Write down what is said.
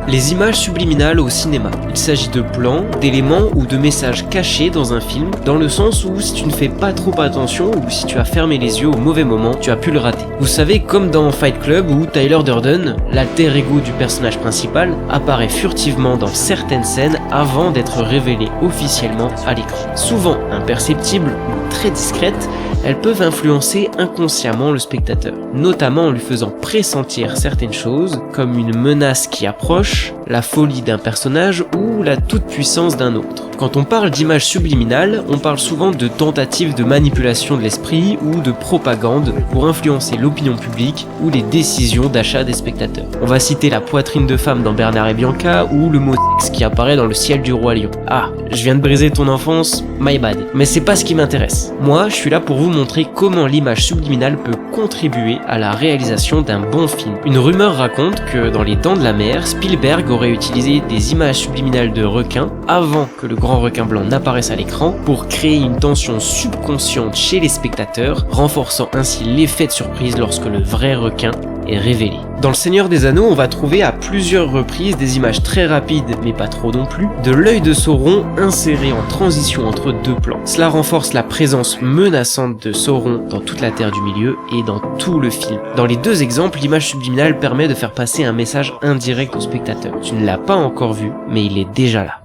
Les images subliminales au cinéma. Il s'agit de plans, d'éléments ou de messages cachés dans un film, dans le sens où si tu ne fais pas trop attention ou si tu as fermé les yeux au mauvais moment, tu as pu le rater. Vous savez, comme dans Fight Club où Tyler Durden, l'alter ego du personnage principal, apparaît furtivement dans certaines scènes avant d'être révélé officiellement à l'écran. Souvent imperceptibles ou très discrètes, elles peuvent influencer inconsciemment le spectateur, notamment en lui faisant pressentir certaines choses, comme une menace qui approche, la folie d'un personnage ou la toute-puissance d'un autre. Quand on parle d'images subliminales, on parle souvent de tentatives de manipulation de l'esprit ou de propagande pour influencer l'opinion publique ou les décisions d'achat des spectateurs. On va citer la poitrine de femme dans Bernard et Bianca ou le mot sexe qui apparaît dans Le ciel du roi lion. Ah, je viens de briser ton enfance, my bad. Mais c'est pas ce qui m'intéresse. Moi, je suis là pour vous montrer comment l'image subliminale peut contribuer à la réalisation d'un bon film. Une rumeur raconte que dans Les Dents de la Mer, Spielberg aurait utilisé des images subliminales de requins avant que le grand requin blanc n'apparaisse à l'écran pour créer une tension subconsciente chez les spectateurs, renforçant ainsi l'effet de surprise lorsque le vrai requin est révélé. Dans Le Seigneur des Anneaux, on va trouver à plusieurs reprises des images très rapides, mais pas trop non plus, de l'œil de Sauron inséré en transition entre deux plans. Cela renforce la présence menaçante de Sauron dans toute la Terre du Milieu et dans tout le film. Dans les deux exemples, l'image subliminale permet de faire passer un message indirect au spectateur. Tu ne l'as pas encore vu, mais il est déjà là.